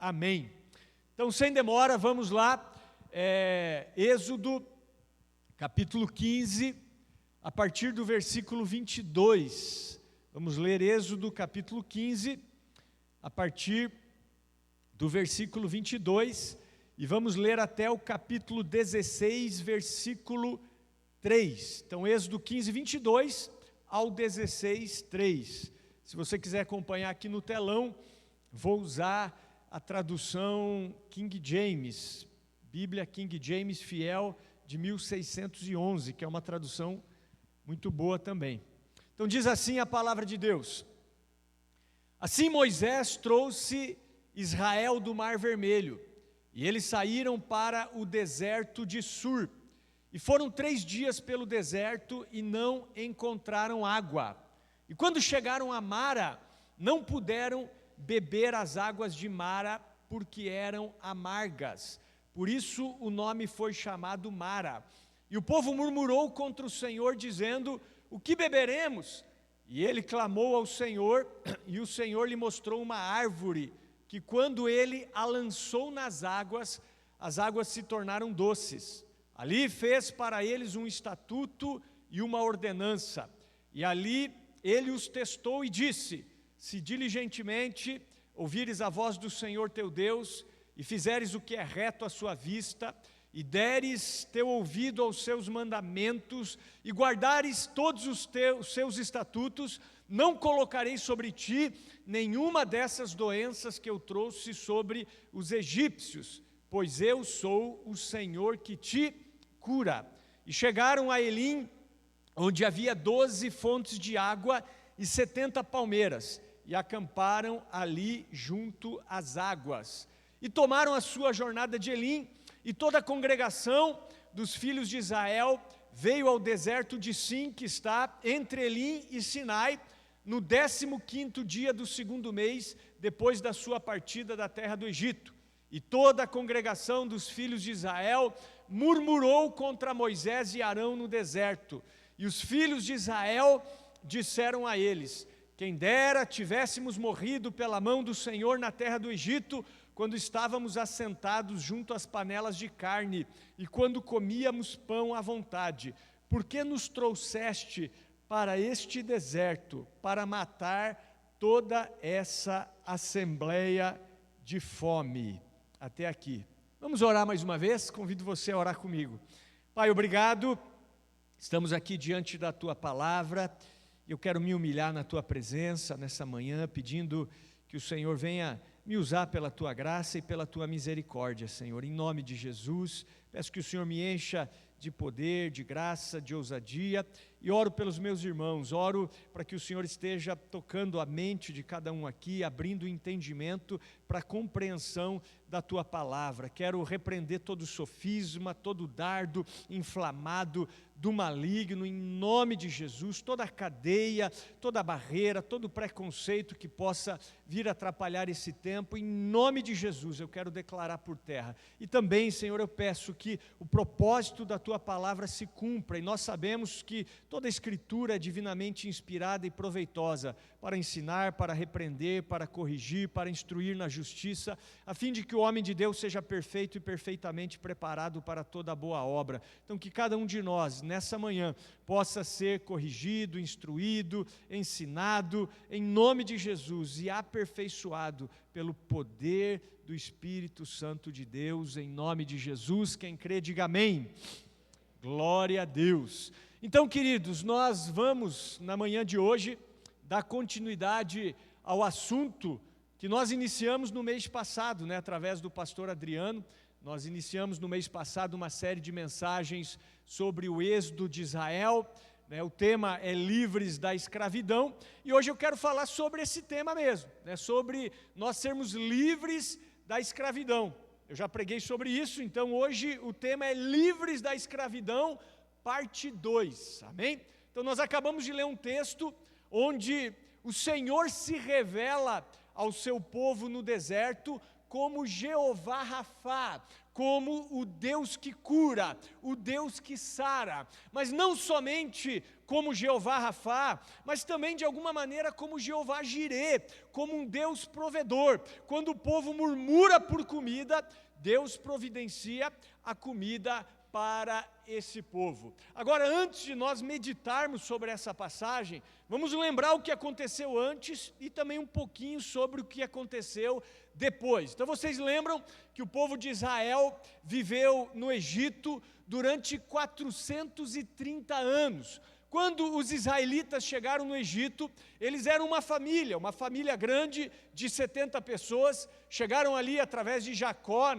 Amém. Então, sem demora, vamos lá. Êxodo, capítulo 15, a partir do versículo 22. Vamos ler Êxodo, capítulo 15, a partir do versículo 22. E vamos ler até o capítulo 16, versículo 3. Então, Êxodo 15, 22 ao 16, 3. Se você quiser acompanhar aqui no telão, vou usar a tradução King James, Bíblia King James Fiel de 1611, que é uma tradução muito boa também. Então diz assim a palavra de Deus: Assim Moisés trouxe Israel do Mar Vermelho, e eles saíram para o deserto de Sur, e foram 3 dias pelo deserto e não encontraram água. E quando chegaram a Mara, não puderam beber as águas de Mara, porque eram amargas. Por isso o nome foi chamado Mara. E o povo murmurou contra o Senhor, dizendo: O que beberemos? E ele clamou ao Senhor, e o Senhor lhe mostrou uma árvore, que quando ele a lançou nas águas, as águas se tornaram doces. Ali fez para eles um estatuto e uma ordenança. E ali ele os testou e disse: Se diligentemente ouvires a voz do Senhor teu Deus, e fizeres o que é reto à sua vista, e deres teu ouvido aos seus mandamentos, e guardares todos os seus estatutos, não colocarei sobre ti nenhuma dessas doenças que eu trouxe sobre os egípcios, pois eu sou o Senhor que te cura. E chegaram a Elim, onde havia 12 fontes de água e 70 palmeiras, e acamparam ali junto às águas. E tomaram a sua jornada de Elim, e toda a congregação dos filhos de Israel veio ao deserto de Sim, que está entre Elim e Sinai, no 15º dia do 2º mês, depois da sua partida da terra do Egito. E toda a congregação dos filhos de Israel murmurou contra Moisés e Arão no deserto. E os filhos de Israel disseram a eles: Quem dera tivéssemos morrido pela mão do Senhor na terra do Egito, quando estávamos assentados junto às panelas de carne, e quando comíamos pão à vontade. Por que nos trouxeste para este deserto, para matar toda essa assembleia de fome? Até aqui. Vamos orar mais uma vez? Convido você a orar comigo. Pai, obrigado. Estamos aqui diante da Tua palavra. Eu quero me humilhar na Tua presença nessa manhã, pedindo que o Senhor venha me usar pela Tua graça e pela Tua misericórdia, Senhor. Em nome de Jesus, peço que o Senhor me encha de poder, de graça, de ousadia, e oro pelos meus irmãos, oro para que o Senhor esteja tocando a mente de cada um aqui, abrindo o entendimento para a compreensão da Tua palavra. Quero repreender todo sofisma, todo dardo inflamado do maligno, em nome de Jesus, toda a cadeia, toda a barreira, todo o preconceito que possa vir atrapalhar esse tempo, em nome de Jesus eu quero declarar por terra. E também, Senhor, eu peço que o propósito da Tua palavra se cumpra, e nós sabemos que toda a Escritura é divinamente inspirada e proveitosa para ensinar, para repreender, para corrigir, para instruir na justiça, a fim de que o homem de Deus seja perfeito e perfeitamente preparado para toda boa obra. Então que cada um de nós, nessa manhã, possa ser corrigido, instruído, ensinado, em nome de Jesus, e aperfeiçoado pelo poder do Espírito Santo de Deus, em nome de Jesus. Quem crê, diga amém. Glória a Deus. Então, queridos, nós vamos, na manhã de hoje, dar continuidade ao assunto que nós iniciamos no mês passado, através do pastor Adriano. Nós iniciamos no mês passado uma série de mensagens sobre o êxodo de Israel. O tema é livres da escravidão, e hoje eu quero falar sobre esse tema mesmo, sobre nós sermos livres da escravidão. Eu já preguei sobre isso, então hoje o tema é livres da escravidão, parte 2, amém? Então nós acabamos de ler um texto onde o Senhor se revela ao seu povo no deserto como Jeová Rafá, como o Deus que cura, o Deus que sara, mas não somente como Jeová Rafá, mas também de alguma maneira como Jeová Jirê, como um Deus provedor. Quando o povo murmura por comida, Deus providencia a comida para esse povo. Agora, antes de nós meditarmos sobre essa passagem, vamos lembrar o que aconteceu antes e também um pouquinho sobre o que aconteceu depois. Então, vocês lembram que o povo de Israel viveu no Egito durante 430 anos. Quando os israelitas chegaram no Egito, eles eram uma família grande de 70 pessoas, chegaram ali através de Jacó,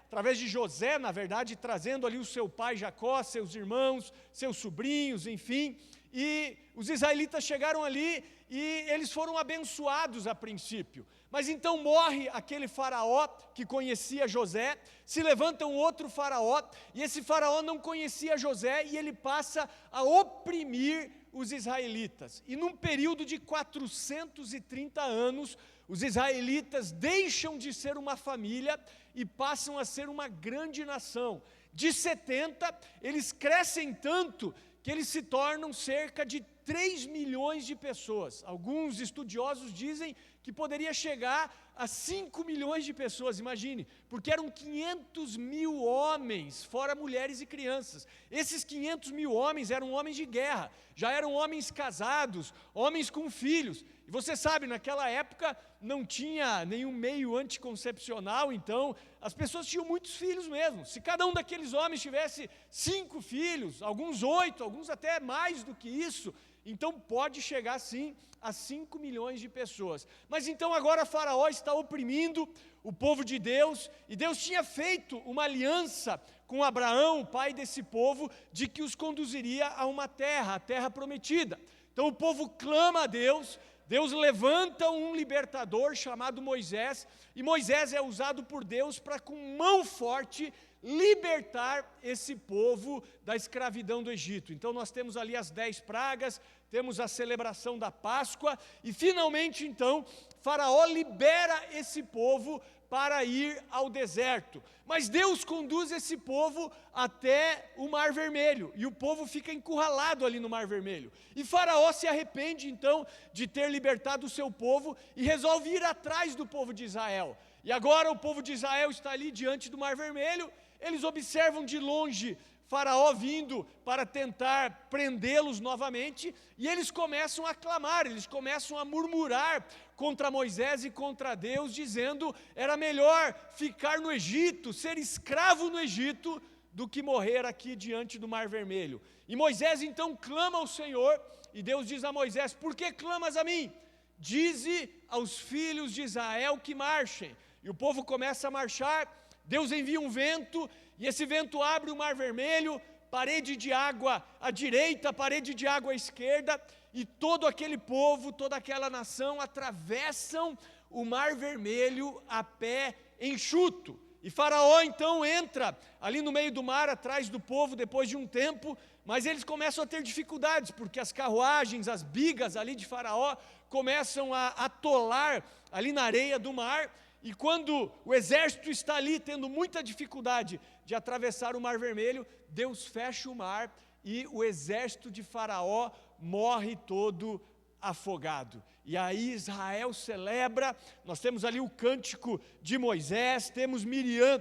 através de José, na verdade, trazendo ali o seu pai Jacó, seus irmãos, seus sobrinhos, enfim, e os israelitas chegaram ali e eles foram abençoados a princípio. Mas então morre aquele faraó que conhecia José, se levanta um outro faraó, e esse faraó não conhecia José, e ele passa a oprimir os israelitas. E num período de 430 anos, os israelitas deixam de ser uma família e passam a ser uma grande nação. De 70, eles crescem tanto que eles se tornam cerca de 3 milhões de pessoas. Alguns estudiosos dizem que poderia chegar a 5 milhões de pessoas, imagine, porque eram 500 mil homens, fora mulheres e crianças. Esses 500 mil homens eram homens de guerra, já eram homens casados, homens com filhos. E você sabe, naquela época não tinha nenhum meio anticoncepcional, então as pessoas tinham muitos filhos mesmo. Se cada um daqueles homens tivesse 5 filhos, alguns 8, alguns até mais do que isso, então pode chegar sim a 5 milhões de pessoas. Mas então agora Faraó está oprimindo o povo de Deus, e Deus tinha feito uma aliança com Abraão, pai desse povo, de que os conduziria a uma terra, a terra prometida. Então o povo clama a Deus, Deus levanta um libertador chamado Moisés, e Moisés é usado por Deus para, com mão forte, libertar esse povo da escravidão do Egito. Então nós temos ali as 10 pragas, temos a celebração da Páscoa, e finalmente então Faraó libera esse povo para ir ao deserto. Mas Deus conduz esse povo até o Mar Vermelho, e o povo fica encurralado ali no Mar Vermelho. E Faraó se arrepende então de ter libertado o seu povo e resolve ir atrás do povo de Israel. E agora o povo de Israel está ali diante do Mar Vermelho, eles observam de longe Faraó vindo para tentar prendê-los novamente, e eles começam a clamar, eles começam a murmurar contra Moisés e contra Deus, dizendo: era melhor ficar no Egito, ser escravo no Egito, do que morrer aqui diante do Mar Vermelho. E Moisés então clama ao Senhor, e Deus diz a Moisés: por que clamas a mim? Dize aos filhos de Israel que marchem. E o povo começa a marchar, Deus envia um vento, e esse vento abre o Mar Vermelho, parede de água à direita, parede de água à esquerda, e todo aquele povo, toda aquela nação atravessam o Mar Vermelho a pé enxuto. E Faraó então entra ali no meio do mar, atrás do povo, depois de um tempo, mas eles começam a ter dificuldades, porque as carruagens, as bigas ali de Faraó, começam a atolar ali na areia do mar. E quando o exército está ali tendo muita dificuldade de atravessar o Mar Vermelho, Deus fecha o mar e o exército de Faraó morre todo afogado. E aí Israel celebra, nós temos ali o cântico de Moisés, temos Miriam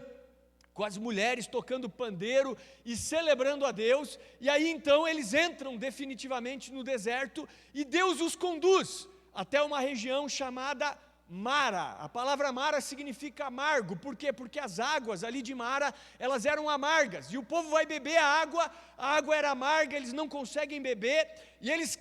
com as mulheres tocando pandeiro e celebrando a Deus, e aí então eles entram definitivamente no deserto, e Deus os conduz até uma região chamada Mara. A palavra Mara significa amargo. Por quê? Porque as águas ali de Mara, elas eram amargas, e o povo vai beber a água era amarga, eles não conseguem beber, e eles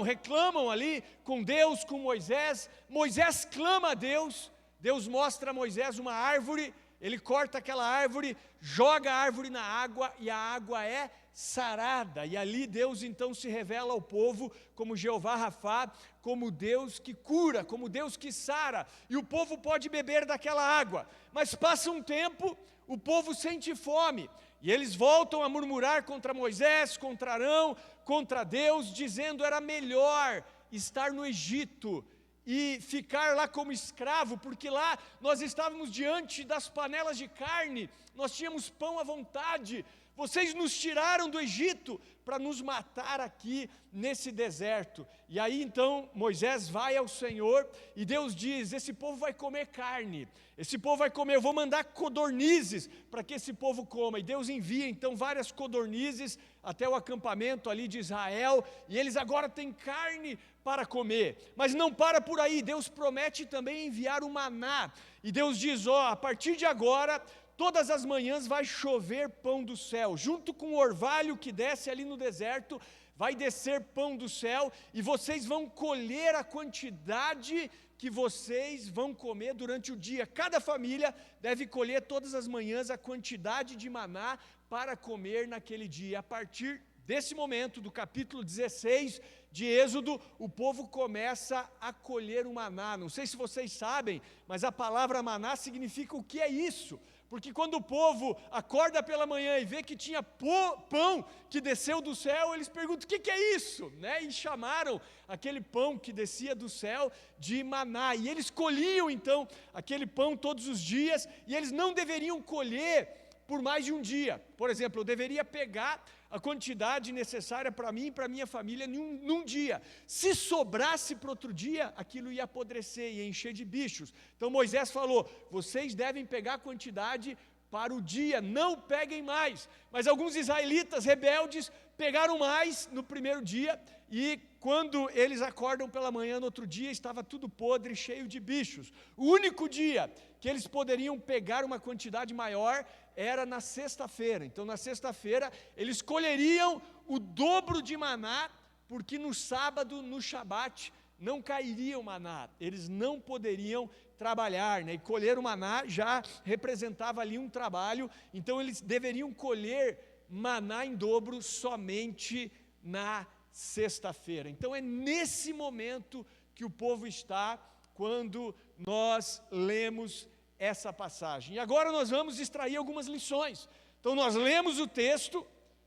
reclamam ali com Deus, com Moisés. Moisés clama a Deus, Deus mostra a Moisés uma árvore, ele corta aquela árvore, joga a árvore na água, e a água é sarada, e ali Deus então se revela ao povo como Jeová Rafá, como Deus que cura, como Deus que sara, e o povo pode beber daquela água. Mas passa um tempo, o povo sente fome, e eles voltam a murmurar contra Moisés, contra Arão, contra Deus, dizendo: era melhor estar no Egito e ficar lá como escravo, porque lá nós estávamos diante das panelas de carne, nós tínhamos pão à vontade. Vocês nos tiraram do Egito para nos matar aqui nesse deserto. E aí então Moisés vai ao Senhor e Deus diz: esse povo vai comer carne, esse povo vai comer, eu vou mandar codornizes para que esse povo coma. E Deus envia então várias codornizes até o acampamento ali de Israel, e eles agora têm carne para comer. Mas não para por aí, Deus promete também enviar o maná. E Deus diz: a partir de agora, todas as manhãs vai chover pão do céu, junto com o orvalho que desce ali no deserto, vai descer pão do céu, e vocês vão colher a quantidade que vocês vão comer durante o dia. Cada família deve colher todas as manhãs a quantidade de maná para comer naquele dia. A partir desse momento, do capítulo 16 de Êxodo, o povo começa a colher o maná. Não sei se vocês sabem, mas a palavra maná significa o que é isso? Porque quando o povo acorda pela manhã e vê que tinha pão que desceu do céu, eles perguntam: o que é isso? E chamaram aquele pão que descia do céu de maná. E eles colhiam então aquele pão todos os dias, e eles não deveriam colher por mais de um dia. Por exemplo, eu deveria pegar a quantidade necessária para mim e para minha família num dia. Se sobrasse para outro dia, aquilo ia apodrecer, ia encher de bichos. Então Moisés falou: vocês devem pegar a quantidade para o dia, não peguem mais. Mas alguns israelitas rebeldes pegaram mais no primeiro dia, e quando eles acordam pela manhã no outro dia, estava tudo podre, cheio de bichos. O único dia que eles poderiam pegar uma quantidade maior era na sexta-feira. Então na sexta-feira eles colheriam o dobro de maná, porque no sábado, no Shabat, não cairia o maná, eles não poderiam trabalhar, e colher o maná já representava ali um trabalho. Então eles deveriam colher maná em dobro somente na sexta-feira. Então é nesse momento que o povo está quando nós lemos essa passagem. E agora nós vamos extrair algumas lições. Então nós lemos o texto,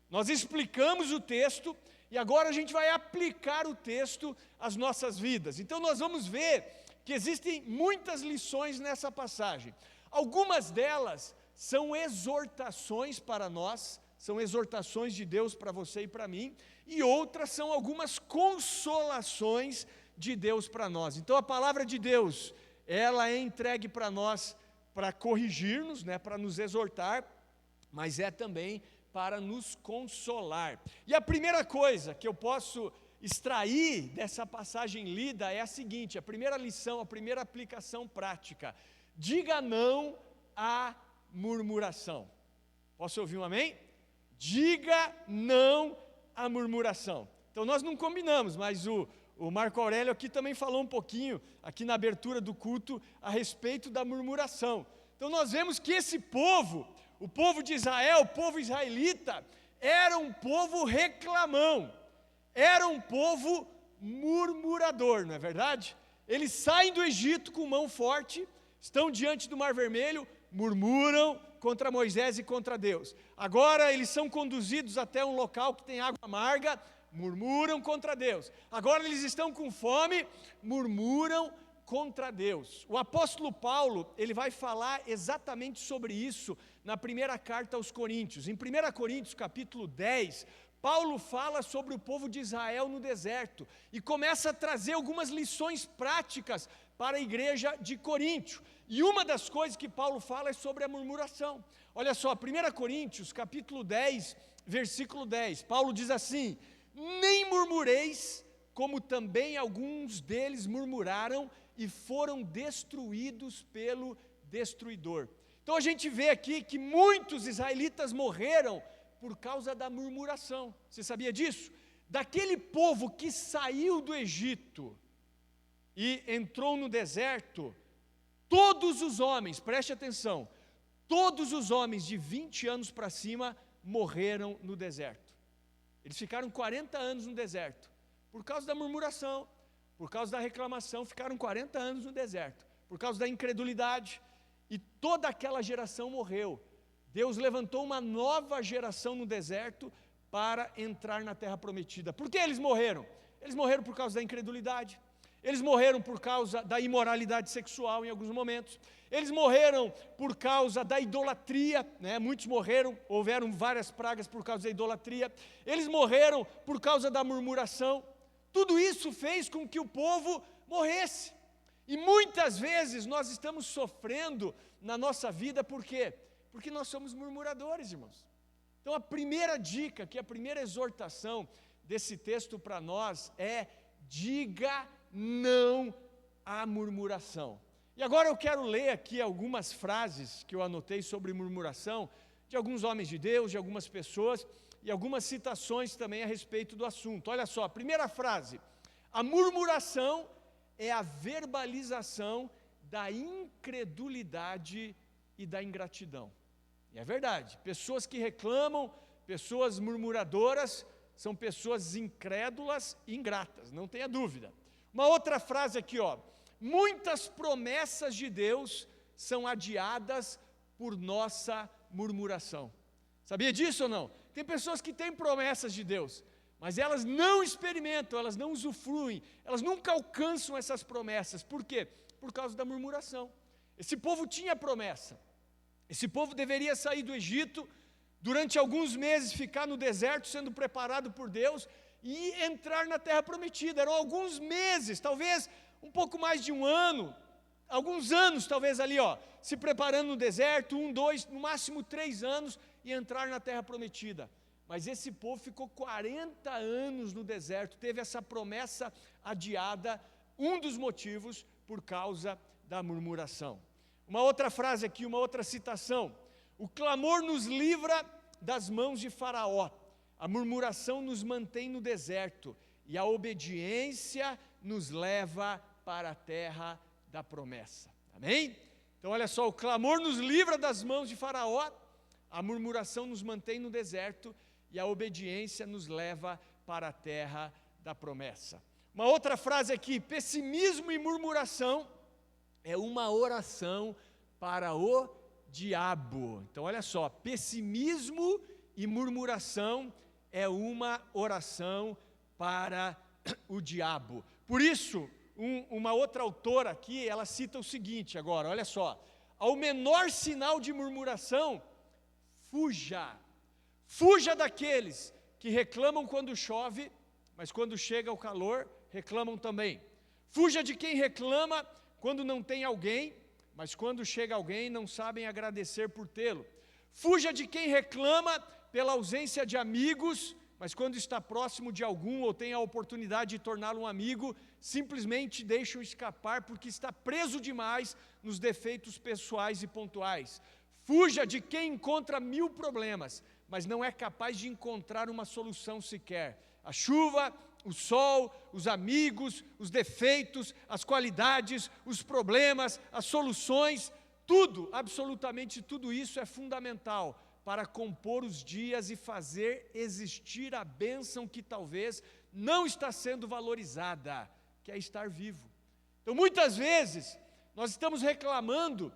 nós explicamos o texto, e agora a gente vai aplicar o texto às nossas vidas. Então nós vamos ver que existem muitas lições nessa passagem. Algumas delas são exortações para nós, são exortações de Deus para você e para mim, e outras são algumas consolações de Deus para nós. Então a palavra de Deus, ela é entregue para nós para corrigir-nos, para nos exortar, mas é também para nos consolar. E a primeira coisa que eu posso extrair dessa passagem lida é a seguinte: a primeira lição, a primeira aplicação prática: diga não à murmuração. Posso ouvir um amém? Diga não à murmuração. Então nós não combinamos, mas o Marco Aurélio aqui também falou um pouquinho, aqui na abertura do culto, a respeito da murmuração. Então nós vemos que esse povo, o povo de Israel, o povo israelita, era um povo reclamão, era um povo murmurador, não é verdade? Eles saem do Egito com mão forte, estão diante do Mar Vermelho, murmuram contra Moisés e contra Deus. Agora eles são conduzidos até um local que tem água amarga, murmuram contra Deus. Agora eles estão com fome, murmuram contra Deus. O apóstolo Paulo, ele vai falar exatamente sobre isso na primeira carta aos Coríntios. Em 1 Coríntios capítulo 10, Paulo fala sobre o povo de Israel no deserto e começa a trazer algumas lições práticas para a igreja de Coríntio. E uma das coisas que Paulo fala é sobre a murmuração. Olha só, 1 Coríntios capítulo 10, versículo 10, Paulo diz assim: nem murmureis, como também alguns deles murmuraram e foram destruídos pelo destruidor. Então a gente vê aqui que muitos israelitas morreram por causa da murmuração. Você sabia disso? Daquele povo que saiu do Egito e entrou no deserto, todos os homens, preste atenção, todos os homens de 20 anos para cima morreram no deserto. Eles ficaram 40 anos no deserto, por causa da murmuração, por causa da reclamação, ficaram 40 anos no deserto, por causa da incredulidade, e toda aquela geração morreu. Deus levantou uma nova geração no deserto para entrar na terra prometida. Por que eles morreram? Eles morreram por causa da incredulidade, Eles morreram por causa da imoralidade sexual em alguns momentos. Eles morreram por causa da idolatria, né? Muitos morreram, houveram várias pragas por causa da idolatria. Eles morreram por causa da murmuração. Tudo isso fez com que o povo morresse. E muitas vezes nós estamos sofrendo na nossa vida, por quê? Porque nós somos murmuradores, irmãos. Então a primeira dica, a primeira exortação desse texto para nós é: diga não à murmuração. E agora eu quero ler aqui algumas frases que eu anotei sobre murmuração, de alguns homens de Deus, de algumas pessoas, e algumas citações também a respeito do assunto. Olha só, a primeira frase: a murmuração é a verbalização da incredulidade e da ingratidão. E é verdade, pessoas que reclamam, pessoas murmuradoras, são pessoas incrédulas e ingratas, não tenha dúvida. Uma outra frase aqui, ó: muitas promessas de Deus são adiadas por nossa murmuração. Sabia disso ou não? Tem pessoas que têm promessas de Deus, mas elas não experimentam, elas não usufruem, elas nunca alcançam essas promessas. Por quê? Por causa da murmuração. Esse povo tinha promessa. Esse povo deveria sair do Egito, durante alguns meses ficar no deserto, sendo preparado por Deus, e entrar na terra prometida. Eram alguns meses, talvez um pouco mais de um ano, alguns anos talvez ali, ó, se preparando no deserto, 1, 2, no máximo 3 anos, e entrar na terra prometida. Mas esse povo ficou 40 anos no deserto, teve essa promessa adiada, um dos motivos por causa da murmuração. Uma outra frase aqui, uma outra citação: o clamor nos livra das mãos de Faraó, a murmuração nos mantém no deserto, e a obediência nos leva para a terra da promessa. Amém? Então olha só, o clamor nos livra das mãos de Faraó, a murmuração nos mantém no deserto, e a obediência nos leva para a terra da promessa. Uma outra frase aqui: pessimismo e murmuração é uma oração para o diabo. Então olha só, pessimismo e murmuração é uma oração para o diabo. Por isso, uma outra autora aqui, ela cita o seguinte agora, olha só: ao menor sinal de murmuração, fuja. Fuja daqueles que reclamam quando chove, mas quando chega o calor, reclamam também. Fuja de quem reclama quando não tem alguém, mas quando chega alguém, não sabem agradecer por tê-lo. Fuja de quem reclama pela ausência de amigos, mas quando está próximo de algum ou tem a oportunidade de torná-lo um amigo, simplesmente deixam escapar porque está preso demais nos defeitos pessoais e pontuais. Fuja de quem encontra 1000 problemas, mas não é capaz de encontrar uma solução sequer. A chuva, o sol, os amigos, os defeitos, as qualidades, os problemas, as soluções, tudo, absolutamente tudo isso é fundamental para compor os dias e fazer existir a bênção que talvez não está sendo valorizada, que é estar vivo. Então, muitas vezes, nós estamos reclamando,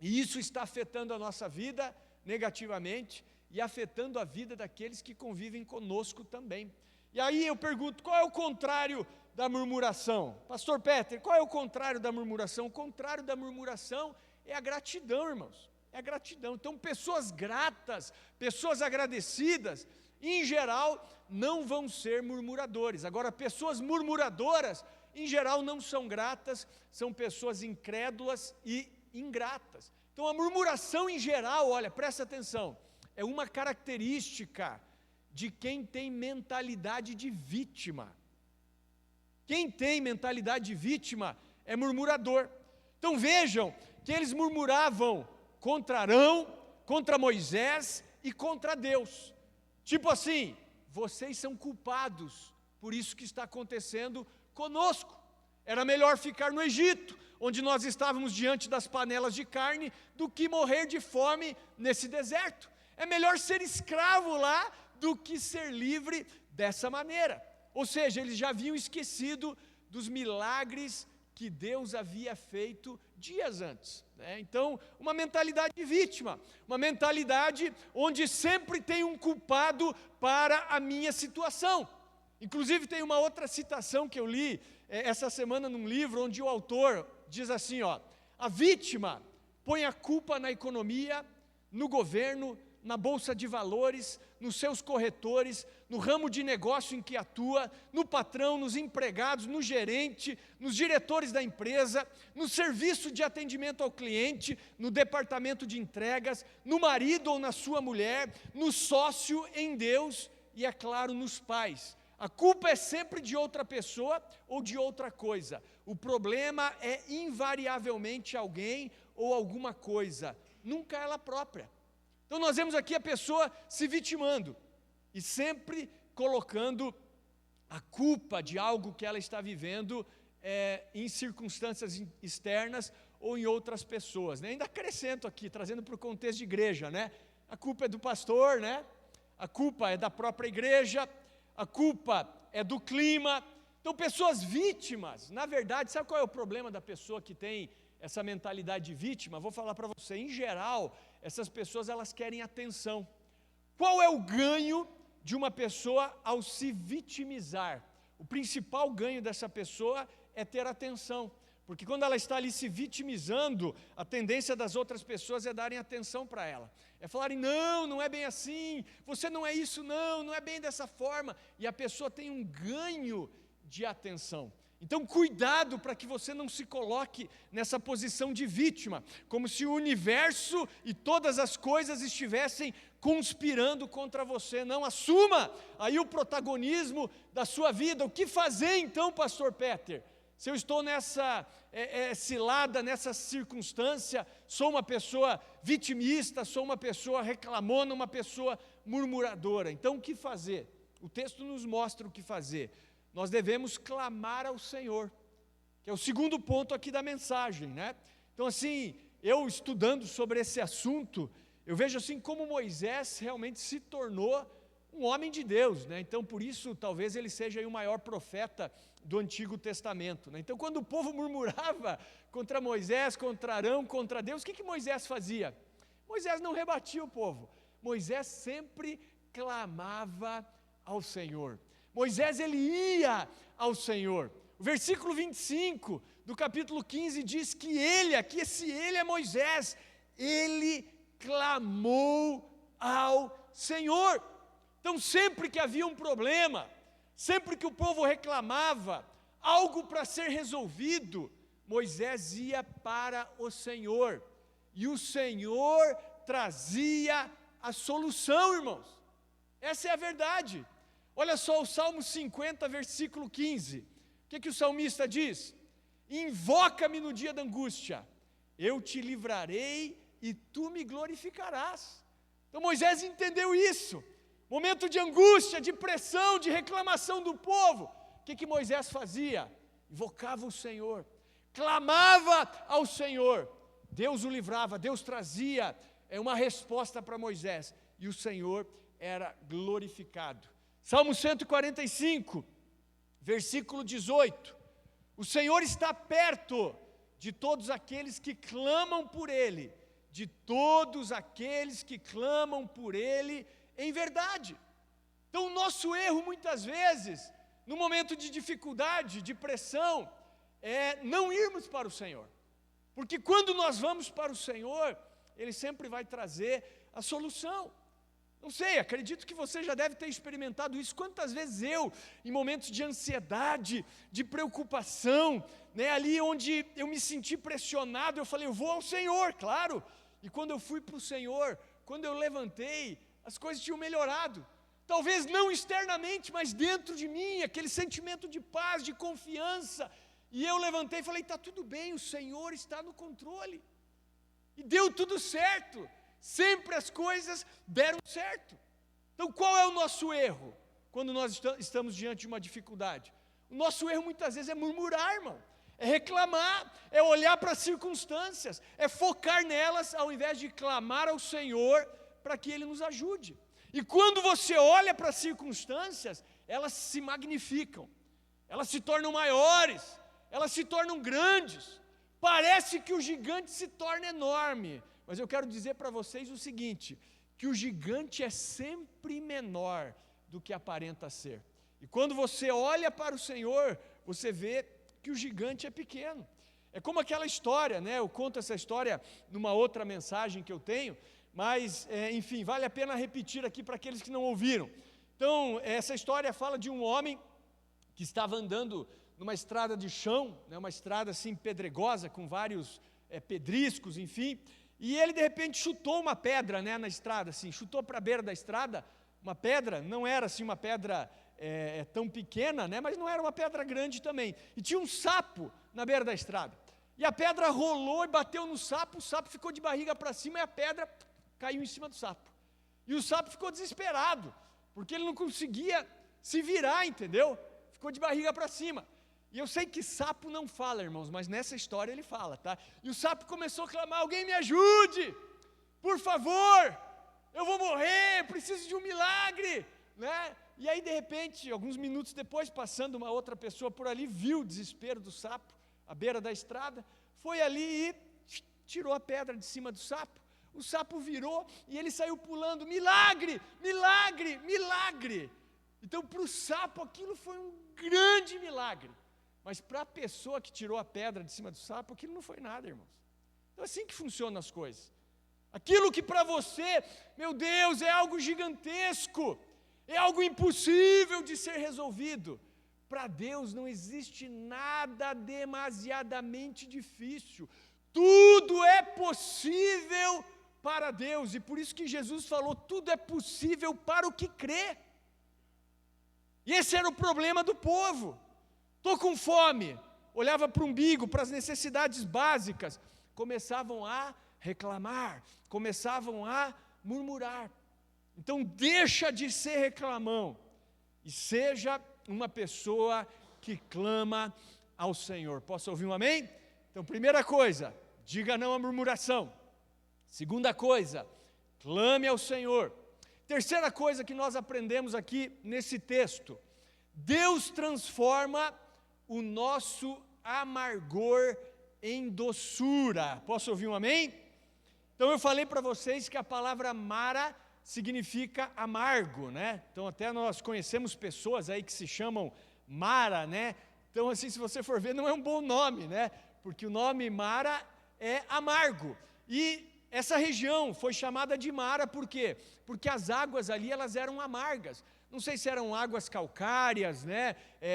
e isso está afetando a nossa vida negativamente, e afetando a vida daqueles que convivem conosco também. E aí eu pergunto, qual é o contrário da murmuração? Pastor Peter, qual é o contrário da murmuração? O contrário da murmuração é a gratidão, irmãos. É a gratidão. Então, pessoas gratas, pessoas agradecidas, em geral, não vão ser murmuradores. Agora, pessoas murmuradoras, em geral, não são gratas, são pessoas incrédulas e ingratas. Então, a murmuração, em geral, olha, presta atenção, é uma característica de quem tem mentalidade de vítima. Quem tem mentalidade de vítima é murmurador. Então vejam que eles murmuravam contra Arão, contra Moisés e contra Deus. Tipo assim, vocês são culpados por isso que está acontecendo conosco. Era melhor ficar no Egito, onde nós estávamos diante das panelas de carne, do que morrer de fome nesse deserto. É melhor ser escravo lá do que ser livre dessa maneira. Ou seja, eles já haviam esquecido dos milagres que Deus havia feito dias antes, né? Então, uma mentalidade de vítima, uma mentalidade onde sempre tem um culpado para a minha situação. Inclusive tem uma outra citação que eu li essa semana num livro onde o autor diz assim, ó: a vítima põe a culpa na economia, no governo, na bolsa de valores, nos seus corretores, no ramo de negócio em que atua, no patrão, nos empregados, no gerente, nos diretores da empresa, no serviço de atendimento ao cliente, no departamento de entregas, no marido ou na sua mulher, no sócio, em Deus e, é claro, nos pais. A culpa é sempre de outra pessoa ou de outra coisa. O problema é invariavelmente alguém ou alguma coisa, nunca ela própria. Então nós vemos aqui a pessoa se vitimando e sempre colocando a culpa de algo que ela está vivendo em circunstâncias externas ou em outras pessoas, né? Ainda acrescento aqui, trazendo para o contexto de igreja, né? A culpa é do pastor, né? A culpa é da própria igreja, a culpa é do clima. Então pessoas vítimas, na verdade, sabe qual é o problema da pessoa que tem essa mentalidade de vítima? Vou falar para você, em geral, essas pessoas elas querem atenção. Qual é o ganho de uma pessoa ao se vitimizar? O principal ganho dessa pessoa é ter atenção, porque quando ela está ali se vitimizando, a tendência das outras pessoas é darem atenção para ela, é falarem, não, não é bem assim, você não é isso, não é bem dessa forma, e a pessoa tem um ganho de atenção. Então, cuidado para que você não se coloque nessa posição de vítima, como se o universo e todas as coisas estivessem conspirando contra você. Não, assuma aí o protagonismo da sua vida. O que fazer então, pastor Peter? Se eu estou nessa cilada, nessa circunstância, sou uma pessoa vitimista, sou uma pessoa reclamona, uma pessoa murmuradora. Então, o que fazer? O texto nos mostra o que fazer. Nós devemos clamar ao Senhor, que é o segundo ponto aqui da mensagem, né? Então, assim, eu estudando sobre esse assunto, eu vejo assim como Moisés realmente se tornou um homem de Deus, né? Então, por isso, talvez ele seja aí o maior profeta do Antigo Testamento, né? Então, quando o povo murmurava contra Moisés, contra Arão, contra Deus, o que Moisés fazia? Moisés não rebatia o povo, Moisés sempre clamava ao Senhor. Moisés, ele ia ao Senhor. O versículo 25 do capítulo 15 diz que ele, aqui esse ele é Moisés, ele clamou ao Senhor. Então, sempre que havia um problema, sempre que o povo reclamava, algo para ser resolvido, Moisés ia para o Senhor, e o Senhor trazia a solução, irmãos. Essa é a verdade. Olha só o Salmo 50, versículo 15. O que o salmista diz? Invoca-me no dia da angústia, eu te livrarei e tu me glorificarás. Então Moisés entendeu isso. Momento de angústia, de pressão, de reclamação do povo. O que Moisés fazia? Invocava o Senhor, clamava ao Senhor. Deus o livrava, Deus trazia uma resposta para Moisés. E o Senhor era glorificado. Salmo 145, versículo 18. O Senhor está perto de todos aqueles que clamam por Ele, de todos aqueles que clamam por Ele em verdade. Então o nosso erro muitas vezes, no momento de dificuldade, de pressão, é não irmos para o Senhor. Porque quando nós vamos para o Senhor, Ele sempre vai trazer a solução. Não sei, acredito que você já deve ter experimentado isso. Quantas vezes eu, em momentos de ansiedade, de preocupação, né, ali onde eu me senti pressionado, eu falei, eu vou ao Senhor, claro. E quando eu fui para o Senhor, quando eu levantei, as coisas tinham melhorado. Talvez não externamente, mas dentro de mim, aquele sentimento de paz, de confiança. E eu levantei e falei, está tudo bem, o Senhor está no controle. E deu tudo certo. Sempre as coisas deram certo. Então qual é o nosso erro quando nós estamos diante de uma dificuldade? O nosso erro muitas vezes é murmurar, irmão, é reclamar, é olhar para as circunstâncias, é focar nelas ao invés de clamar ao Senhor para que Ele nos ajude. E quando você olha para as circunstâncias, elas se magnificam, elas se tornam maiores, elas se tornam grandes, parece que o gigante se torna enorme. Mas eu quero dizer para vocês o seguinte, que o gigante é sempre menor do que aparenta ser. E quando você olha para o Senhor, você vê que o gigante é pequeno. É como aquela história, né? Eu conto essa história numa outra mensagem que eu tenho, mas, enfim, vale a pena repetir aqui para aqueles que não ouviram. Então, essa história fala de um homem que estava andando numa estrada de chão, né? Uma estrada assim pedregosa, com vários pedriscos, enfim, e ele de repente chutou uma pedra, né, na estrada, assim, chutou para a beira da estrada, uma pedra, não era assim uma pedra tão pequena, né, mas não era uma pedra grande também, e tinha um sapo na beira da estrada, e a pedra rolou e bateu no sapo, o sapo ficou de barriga para cima e a pedra caiu em cima do sapo, e o sapo ficou desesperado, porque ele não conseguia se virar, entendeu? Ficou de barriga para cima. E eu sei que sapo não fala, irmãos, mas nessa história ele fala, tá? E o sapo começou a clamar: alguém me ajude, por favor, eu vou morrer, preciso de um milagre, né? E aí, de repente, alguns minutos depois, passando uma outra pessoa por ali, viu o desespero do sapo, à beira da estrada, foi ali e tirou a pedra de cima do sapo. O sapo virou e ele saiu pulando: milagre, milagre, milagre. Então, para o sapo, aquilo foi um grande milagre. Mas para a pessoa que tirou a pedra de cima do sapo, aquilo não foi nada, irmãos. Então é assim que funcionam as coisas. Aquilo que para você, meu Deus, é algo gigantesco, é algo impossível de ser resolvido, para Deus não existe nada demasiadamente difícil. Tudo é possível para Deus, e por isso que Jesus falou: tudo é possível para o que crê. E esse era o problema do povo. Estou com fome, olhava para o umbigo, para as necessidades básicas, começavam a reclamar, começavam a murmurar. Então deixa de ser reclamão e seja uma pessoa que clama ao Senhor. Posso ouvir um amém? Então, primeira coisa, diga não à murmuração. Segunda coisa, clame ao Senhor. Terceira coisa que nós aprendemos aqui nesse texto: Deus transforma o nosso amargor em doçura. Posso ouvir um amém? Então eu falei para vocês que a palavra Mara significa amargo, né? Então até nós conhecemos pessoas aí que se chamam Mara, né? Então assim, se você for ver, não é um bom nome, né? Porque o nome Mara é amargo. E essa região foi chamada de Mara por quê? Porque as águas ali, elas eram amargas. Não sei se eram águas calcárias, né?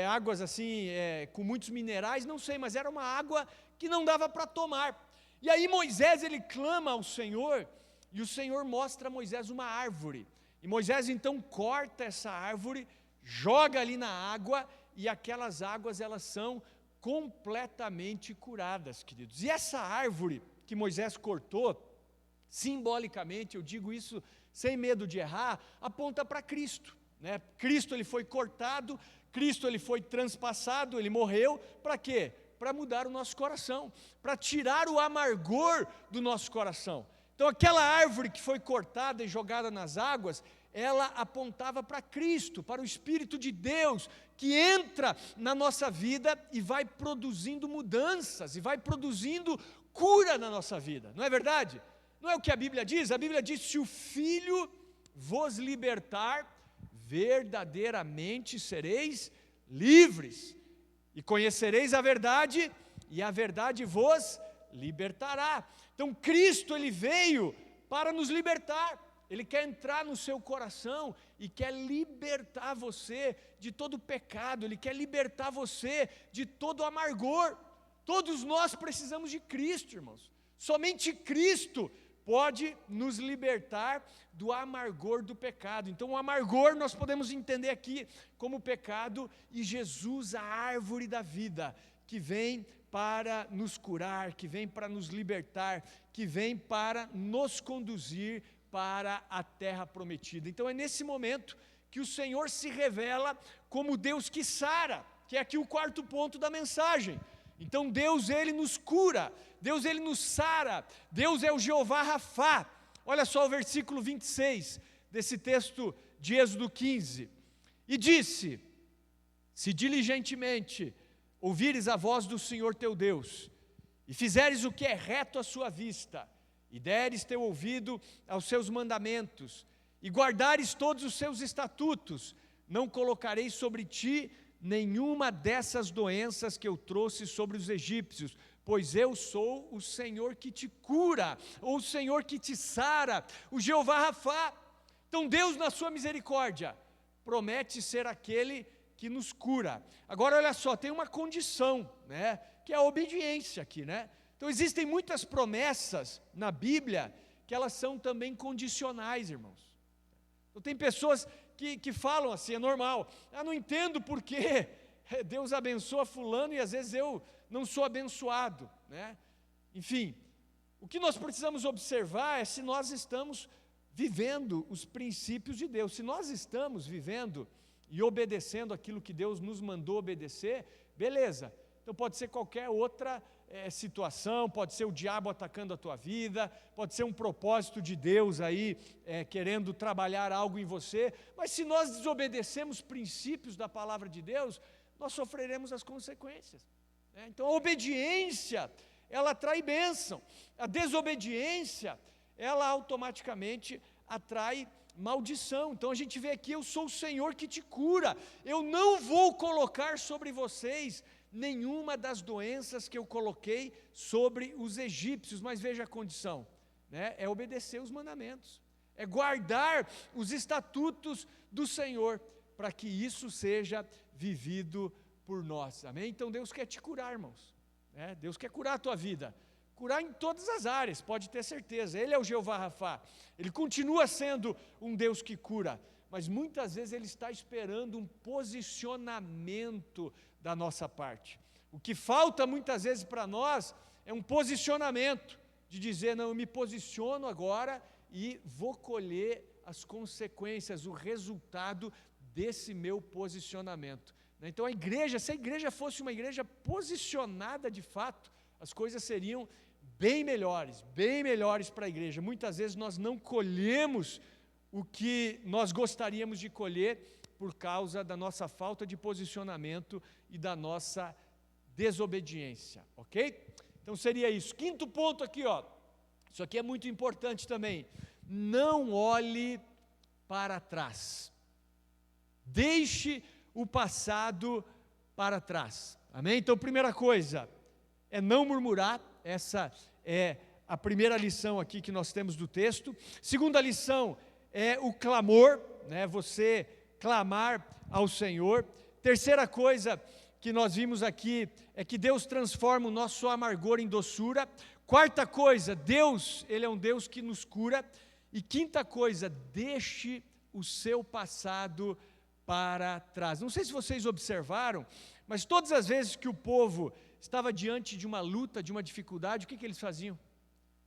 Águas assim, com muitos minerais, não sei, mas era uma água que não dava para tomar. E aí Moisés, ele clama ao Senhor, e o Senhor mostra a Moisés uma árvore. E Moisés então corta essa árvore, joga ali na água, e aquelas águas, elas são completamente curadas, queridos. E essa árvore que Moisés cortou, simbolicamente, eu digo isso sem medo de errar, aponta para Cristo. Né? Cristo, ele foi cortado, Cristo, ele foi transpassado, ele morreu, para quê? Para mudar o nosso coração, para tirar o amargor do nosso coração. Então aquela árvore que foi cortada e jogada nas águas, ela apontava para Cristo, para o Espírito de Deus, que entra na nossa vida e vai produzindo mudanças, e vai produzindo cura na nossa vida, não é verdade? Não é o que a Bíblia diz? A Bíblia diz: se o Filho vos libertar, verdadeiramente sereis livres, e conhecereis a verdade, e a verdade vos libertará. Então Cristo, ele veio para nos libertar, ele quer entrar no seu coração e quer libertar você de todo pecado, ele quer libertar você de todo amargor. Todos nós precisamos de Cristo, irmãos. Somente Cristo pode nos libertar do amargor do pecado. Então o amargor nós podemos entender aqui como pecado, e Jesus, a árvore da vida, que vem para nos curar, que vem para nos libertar, que vem para nos conduzir para a terra prometida. Então é nesse momento que o Senhor se revela como Deus que sara, que é aqui o quarto ponto da mensagem. Então Deus, ele nos cura, Deus, ele nos sara, Deus é o Jeová Rafá. Olha só o versículo 26 desse texto de Êxodo 15. E disse: se diligentemente ouvires a voz do Senhor teu Deus, e fizeres o que é reto à sua vista, e deres teu ouvido aos seus mandamentos, e guardares todos os seus estatutos, não colocarei sobre ti nenhuma dessas doenças que eu trouxe sobre os egípcios, pois eu sou o Senhor que te cura, ou o Senhor que te sara, o Jeová Rafá. Então Deus, na sua misericórdia, promete ser aquele que nos cura. Agora olha só, tem uma condição, né, que é a obediência aqui, né? Então existem muitas promessas na Bíblia que elas são também condicionais, irmãos. Então tem pessoas que falam assim, é normal, não entendo por que Deus abençoa fulano e às vezes eu não sou abençoado, né? Enfim, o que nós precisamos observar é se nós estamos vivendo os princípios de Deus. Se nós estamos vivendo e obedecendo aquilo que Deus nos mandou obedecer, beleza. Então pode ser qualquer outra situação, pode ser o diabo atacando a tua vida, pode ser um propósito de Deus aí, querendo trabalhar algo em você, mas se nós desobedecemos princípios da palavra de Deus, nós sofreremos as consequências. Então a obediência, ela atrai bênção, a desobediência, ela automaticamente atrai maldição. Então a gente vê aqui, eu sou o Senhor que te cura, eu não vou colocar sobre vocês nenhuma das doenças que eu coloquei sobre os egípcios, mas veja a condição, né? É obedecer os mandamentos, é guardar os estatutos do Senhor, para que isso seja vivido por nós, amém? Então Deus quer te curar, irmãos, né? Deus quer curar a tua vida, curar em todas as áreas, pode ter certeza. Ele é o Jeová Rafá, Ele continua sendo um Deus que cura, mas muitas vezes Ele está esperando um posicionamento da nossa parte. O que falta muitas vezes para nós é um posicionamento, de dizer, não, eu me posiciono agora e vou colher as consequências, o resultado desse meu posicionamento. Então a igreja, se a igreja fosse uma igreja posicionada de fato, as coisas seriam bem melhores para a igreja. Muitas vezes nós não colhemos o que nós gostaríamos de colher por causa da nossa falta de posicionamento e da nossa desobediência, ok? Então seria isso. Quinto ponto aqui, ó. Isso aqui é muito importante também. Não olhe para trás. Deixe o passado para trás. Amém? Então, primeira coisa é não murmurar. Essa é a primeira lição aqui que nós temos do texto. Segunda lição é o clamor, né? Você clamar ao Senhor. Terceira coisa que nós vimos aqui é que Deus transforma o nosso amargor em doçura. Quarta coisa, Deus, Ele é um Deus que nos cura. E quinta coisa, deixe o seu passado para trás. Não sei se vocês observaram, mas todas as vezes que o povo estava diante de uma luta, de uma dificuldade, o que eles faziam?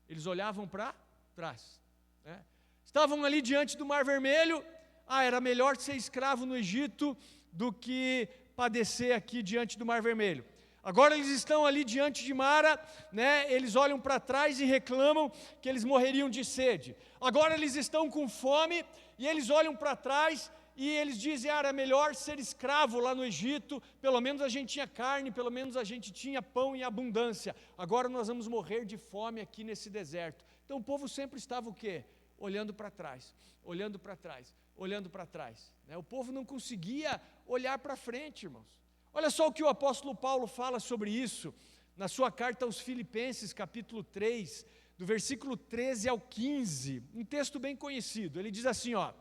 Eles olhavam para trás, né? Estavam ali diante do Mar Vermelho, era melhor ser escravo no Egito do que padecer aqui diante do Mar Vermelho. Agora eles estão ali diante de Mara, né? Eles olham para trás e reclamam que eles morreriam de sede. Agora eles estão com fome e eles olham para trás e eles dizem, era melhor ser escravo lá no Egito, pelo menos a gente tinha carne, pelo menos a gente tinha pão em abundância. Agora nós vamos morrer de fome aqui nesse deserto. Então o povo sempre estava o quê? Olhando para trás, olhando para trás, olhando para trás, né? O povo não conseguia olhar para frente, irmãos. Olha só o que o apóstolo Paulo fala sobre isso, na sua carta aos Filipenses, capítulo 3, do versículo 13 ao 15, um texto bem conhecido. Ele diz assim, ó: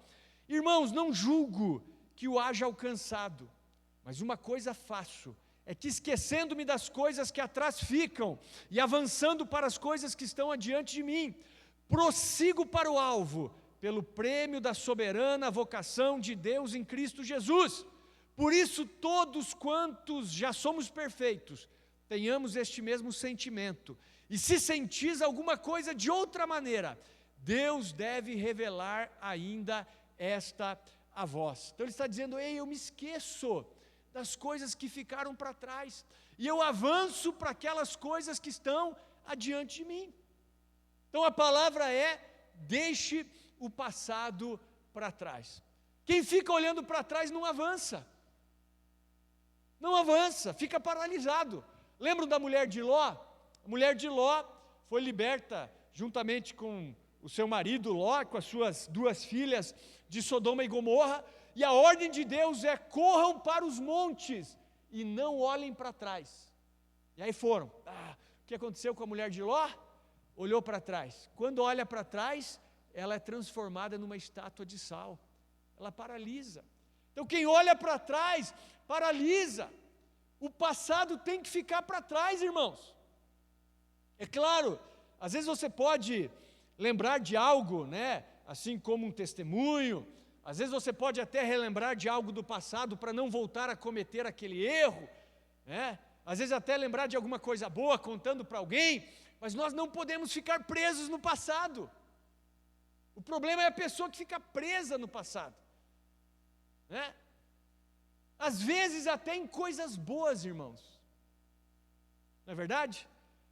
irmãos, não julgo que o haja alcançado, mas uma coisa faço, é que esquecendo-me das coisas que atrás ficam e avançando para as coisas que estão adiante de mim, prossigo para o alvo, pelo prêmio da soberana vocação de Deus em Cristo Jesus. Por isso, todos quantos já somos perfeitos, tenhamos este mesmo sentimento. E se sentis alguma coisa de outra maneira, Deus deve revelar ainda esta a vós. Então ele está dizendo, ei, eu me esqueço das coisas que ficaram para trás, e eu avanço para aquelas coisas que estão adiante de mim. Então a palavra é, deixe o passado para trás. Quem fica olhando para trás não avança. Não avança, fica paralisado. Lembram da mulher de Ló? A mulher de Ló foi liberta juntamente com o seu marido Ló, com as suas 2 filhas de Sodoma e Gomorra, E a ordem de Deus é: corram para os montes e não olhem para trás. E aí foram. O que aconteceu com a mulher de Ló? Olhou para trás. Quando olha para trás, ela é transformada numa estátua de sal. Ela paralisa. Então quem olha para trás, paralisa. O passado tem que ficar para trás, irmãos. É claro, às vezes você pode lembrar de algo, né? Assim como um testemunho. Às vezes você pode até relembrar de algo do passado para não voltar a cometer aquele erro, né? Às vezes até lembrar de alguma coisa boa contando para alguém, mas nós não podemos ficar presos no passado. O problema é a pessoa que fica presa no passado, né? Às vezes até em coisas boas, irmãos. Não é verdade?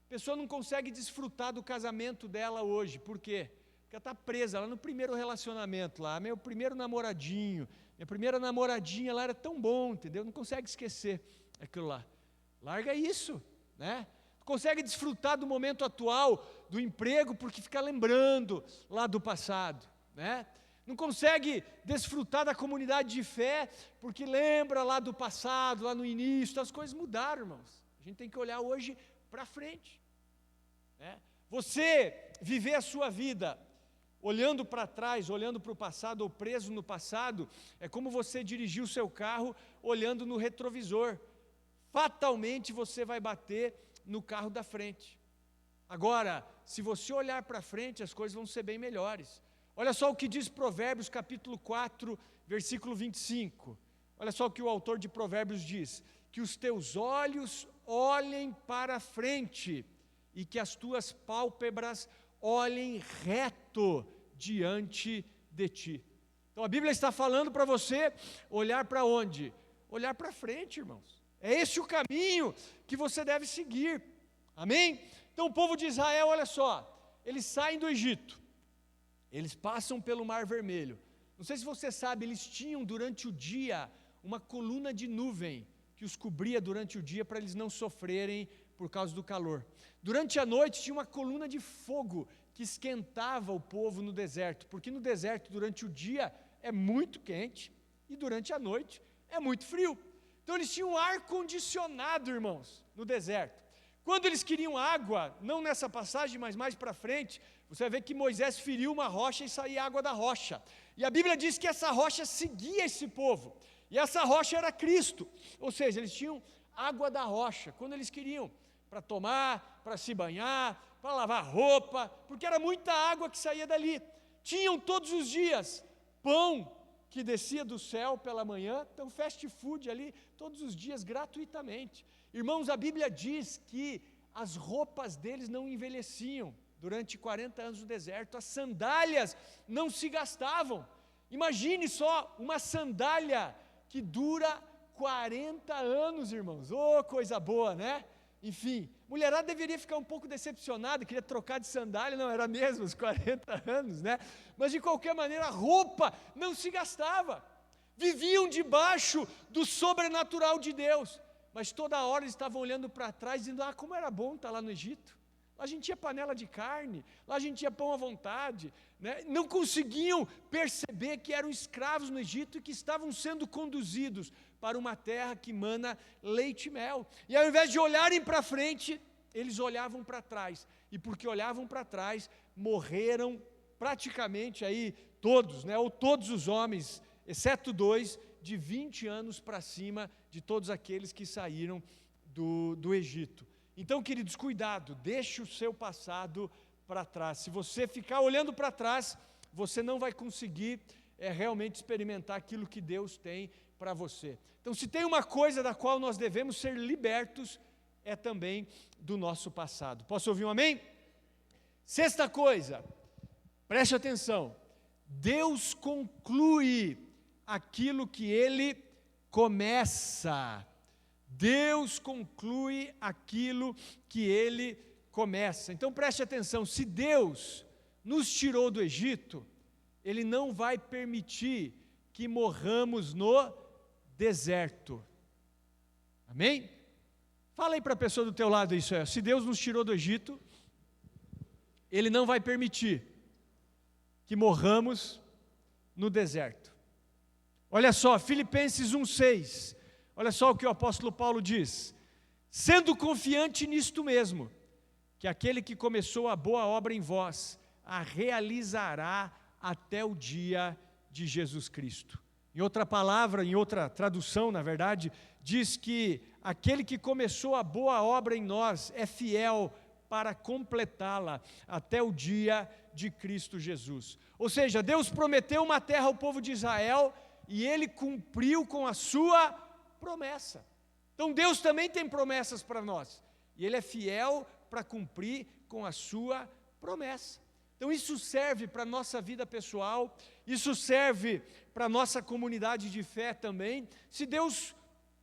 A pessoa não consegue desfrutar do casamento dela hoje. Por quê? Porque ela está presa lá no primeiro relacionamento, lá, meu primeiro namoradinho, minha primeira namoradinha lá era tão bom, entendeu? Não consegue esquecer aquilo lá. Larga isso, né? Não consegue desfrutar do momento atual, do emprego, porque fica lembrando lá do passado, né? Não consegue desfrutar da comunidade de fé, porque lembra lá do passado, lá no início. As coisas mudaram, irmãos. A gente tem que olhar hoje para frente, né? Você viver a sua vida olhando para trás, olhando para o passado ou preso no passado, é como você dirigir o seu carro olhando no retrovisor. Fatalmente você vai bater no carro da frente. Agora, se você olhar para frente, as coisas vão ser bem melhores. Olha só o que diz Provérbios capítulo 4, versículo 25. Olha só o que o autor de Provérbios diz: que os teus olhos olhem para frente e que as tuas pálpebras olhem reto diante de ti. Então a Bíblia está falando para você olhar para onde? Olhar para frente, irmãos. É esse o caminho que você deve seguir. Amém? Então o povo de Israel, olha só, eles saem do Egito, eles passam pelo Mar Vermelho. Não sei se você sabe, eles tinham durante o dia uma coluna de nuvem que os cobria durante o dia para eles não sofrerem por causa do calor. Durante a noite tinha uma coluna de fogo que esquentava o povo no deserto, porque no deserto durante o dia é muito quente e durante a noite é muito frio. Então eles tinham ar-condicionado, irmãos, no deserto. Quando eles queriam água, não nessa passagem, mas mais para frente, você vai ver que Moisés feriu uma rocha e saía água da rocha. E a Bíblia diz que essa rocha seguia esse povo. E essa rocha era Cristo. Ou seja, eles tinham água da rocha, quando eles queriam, para tomar, para se banhar, para lavar roupa, porque era muita água que saía dali. Tinham todos os dias pão que descia do céu pela manhã, então fast food ali, todos os dias, gratuitamente. Irmãos, a Bíblia diz que as roupas deles não envelheciam durante 40 anos no deserto, as sandálias não se gastavam. Imagine só, uma sandália que dura 40 anos, irmãos. Oh, coisa boa, né? Enfim, mulherada deveria ficar um pouco decepcionada, queria trocar de sandália, não, era mesmo os 40 anos, né? Mas de qualquer maneira, a roupa não se gastava. Viviam debaixo do sobrenatural de Deus. Mas toda hora eles estavam olhando para trás, dizendo: como era bom estar lá no Egito. Lá a gente tinha panela de carne, lá a gente tinha pão à vontade, né? Não conseguiam perceber que eram escravos no Egito e que estavam sendo conduzidos para uma terra que mana leite e mel. E ao invés de olharem para frente, eles olhavam para trás. E porque olhavam para trás, morreram praticamente aí todos, né? Ou todos os homens, exceto 2, de 20 anos para cima, de todos aqueles que saíram do Egito. Então, queridos, cuidado, deixe o seu passado para trás. Se você ficar olhando para trás, você não vai conseguir realmente experimentar aquilo que Deus tem para você. Então, se tem uma coisa da qual nós devemos ser libertos, é também do nosso passado. Posso ouvir um amém? Sexta coisa, preste atenção, Deus conclui aquilo que Ele começa. Deus conclui aquilo que Ele começa. Então preste atenção, se Deus nos tirou do Egito, Ele não vai permitir que morramos no deserto. Amém? Fala aí para a pessoa do teu lado isso aí. Se Deus nos tirou do Egito, Ele não vai permitir que morramos no deserto. Olha só, Filipenses 1,6. Olha só o que o apóstolo Paulo diz: sendo confiante nisto mesmo, que aquele que começou a boa obra em vós, a realizará até o dia de Jesus Cristo. Em outra palavra, em outra tradução, na verdade, diz que aquele que começou a boa obra em nós é fiel para completá-la até o dia de Cristo Jesus. Ou seja, Deus prometeu uma terra ao povo de Israel e Ele cumpriu com a sua promessa. Então Deus também tem promessas para nós e Ele é fiel para cumprir com a sua promessa. Então isso serve para a nossa vida pessoal, isso serve para a nossa comunidade de fé também. Se Deus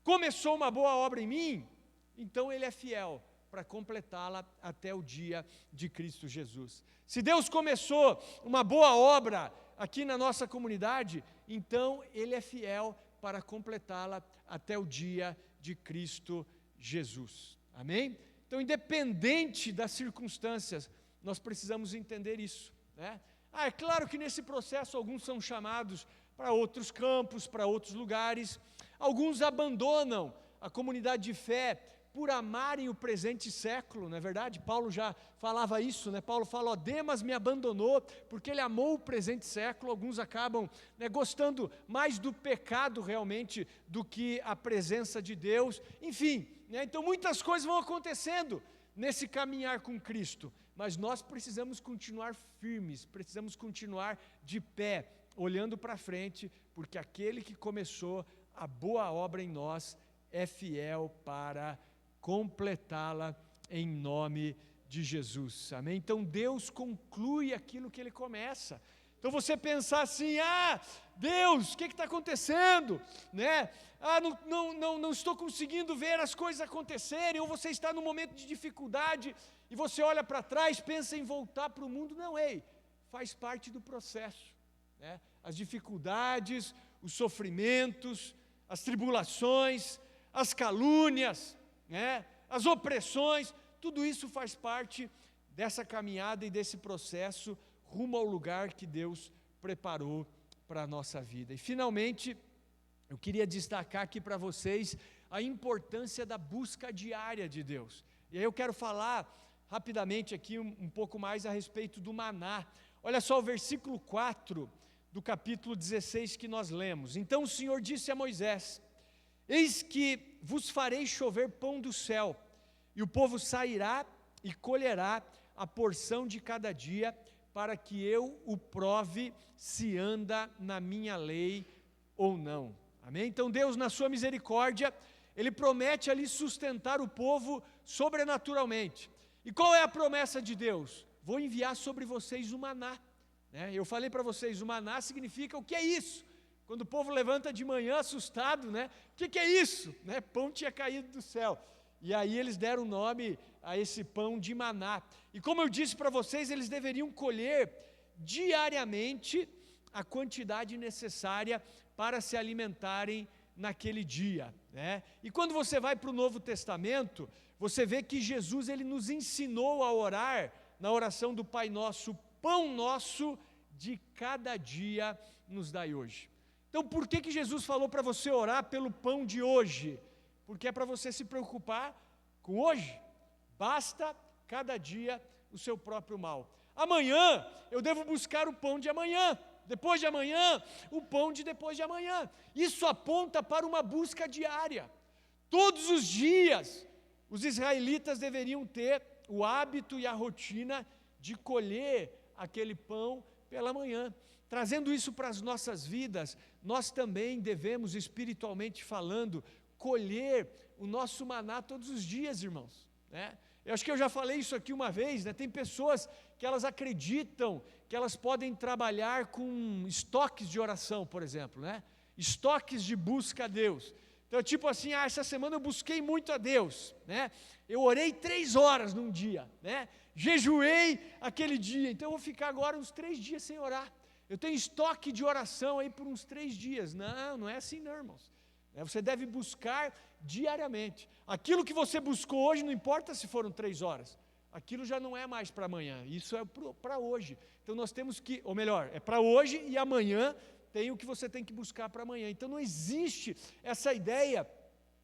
começou uma boa obra em mim, então Ele é fiel para completá-la até o dia de Cristo Jesus. Se Deus começou uma boa obra aqui na nossa comunidade, então Ele é fiel para completá-la até o dia de Cristo Jesus. Amém? Então, independente das circunstâncias, nós precisamos entender isso, né? É claro que nesse processo alguns são chamados para outros campos, para outros lugares. Alguns abandonam a comunidade de fé por amarem o presente século, não é verdade? Paulo já falava isso, né? Paulo fala, Demas me abandonou porque ele amou o presente século. Alguns acabam, né, gostando mais do pecado realmente do que a presença de Deus. Enfim, né? Então muitas coisas vão acontecendo nesse caminhar com Cristo, mas nós precisamos continuar firmes, precisamos continuar de pé, olhando para frente, porque aquele que começou a boa obra em nós é fiel para completá-la em nome de Jesus. Amém? Então Deus conclui aquilo que Ele começa. Então você pensar assim, Deus, o que está acontecendo? Né? Não estou conseguindo ver as coisas acontecerem, ou você está num momento de dificuldade, e você olha para trás, pensa em voltar para o mundo. Não, faz parte do processo, né? As dificuldades, os sofrimentos, as tribulações, as calúnias, né? As opressões, tudo isso faz parte dessa caminhada e desse processo rumo ao lugar que Deus preparou para a nossa vida. E finalmente, eu queria destacar aqui para vocês a importância da busca diária de Deus. E aí eu quero falar rapidamente aqui um pouco mais a respeito do maná. Olha só o versículo 4 do capítulo 16 que nós lemos. Então o Senhor disse a Moisés: eis que vos farei chover pão do céu, e o povo sairá e colherá a porção de cada dia, para que eu o prove se anda na minha lei ou não. Amém? Então Deus, na sua misericórdia, Ele promete ali sustentar o povo sobrenaturalmente. E qual é a promessa de Deus? Vou enviar sobre vocês o maná, né? Eu falei para vocês, o maná significa, o que é isso? Quando o povo levanta de manhã assustado, né? O que é isso? Né? Pão tinha caído do céu. E aí eles deram nome a esse pão de maná. E como eu disse para vocês, eles deveriam colher diariamente a quantidade necessária para se alimentarem naquele dia, né? E quando você vai para o Novo Testamento, você vê que Jesus, Ele nos ensinou a orar na oração do Pai Nosso: pão nosso de cada dia nos dai hoje. Então por que Jesus falou para você orar pelo pão de hoje? Porque é para você se preocupar com hoje. Basta cada dia o seu próprio mal. Amanhã eu devo buscar o pão de amanhã. Depois de amanhã, o pão de depois de amanhã. Isso aponta para uma busca diária. Todos os dias, os israelitas deveriam ter o hábito e a rotina de colher aquele pão pela manhã. Trazendo isso para as nossas vidas, nós também devemos, espiritualmente falando, colher o nosso maná todos os dias, irmãos, né? Eu acho que eu já falei isso aqui uma vez, né? Tem pessoas que elas acreditam que elas podem trabalhar com estoques de oração, por exemplo, né? Estoques de busca a Deus. Então, tipo assim, essa semana eu busquei muito a Deus, né? Eu orei 3 horas num dia, né? Jejuei aquele dia, então eu vou ficar agora uns 3 dias sem orar. Eu tenho estoque de oração aí por uns 3 dias. Não é assim não, irmãos. Você deve buscar diariamente. Aquilo que você buscou hoje, não importa se foram 3 horas, aquilo já não é mais para amanhã, isso é para hoje. Então nós temos que, ou melhor, é para hoje e amanhã tem o que você tem que buscar para amanhã. Então não existe essa ideia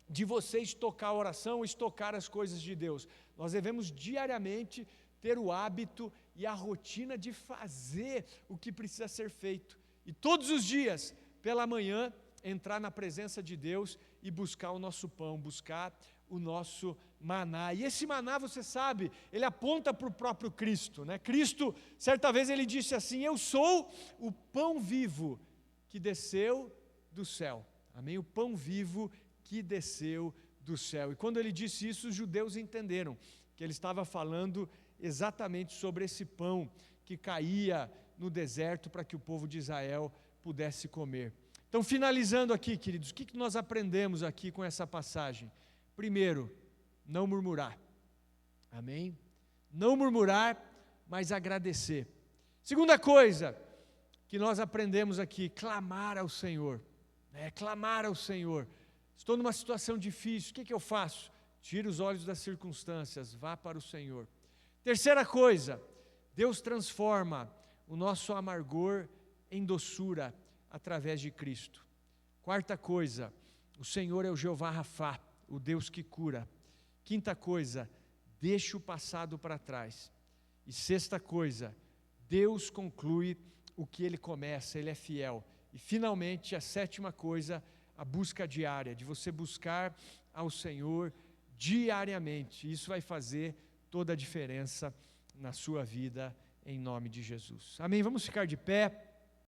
de você estocar a oração, estocar as coisas de Deus. Nós devemos diariamente ter o hábito e a rotina de fazer o que precisa ser feito. E todos os dias, pela manhã, entrar na presença de Deus e buscar o nosso pão, buscar o nosso maná. E esse maná, você sabe, ele aponta para o próprio Cristo, né? Cristo, certa vez ele disse assim: eu sou o pão vivo que desceu do céu. Amém? O pão vivo que desceu do céu. E quando ele disse isso, os judeus entenderam que ele estava falando exatamente sobre esse pão que caía no deserto para que o povo de Israel pudesse comer. Então, finalizando aqui, queridos, o que nós aprendemos aqui com essa passagem? Primeiro, não murmurar. Amém? Não murmurar, mas agradecer. Segunda coisa que nós aprendemos aqui, clamar ao Senhor. Clamar ao Senhor. Estou numa situação difícil, o que eu faço? Tire os olhos das circunstâncias, vá para o Senhor. Terceira coisa, Deus transforma o nosso amargor em doçura através de Cristo. Quarta coisa, o Senhor é o Jeová Rafá, o Deus que cura. Quinta coisa, deixe o passado para trás. E sexta coisa, Deus conclui o que Ele começa, Ele é fiel. E finalmente, a sétima coisa, a busca diária, de você buscar ao Senhor diariamente. Isso vai fazer toda a diferença na sua vida, em nome de Jesus. Amém? Vamos ficar de pé.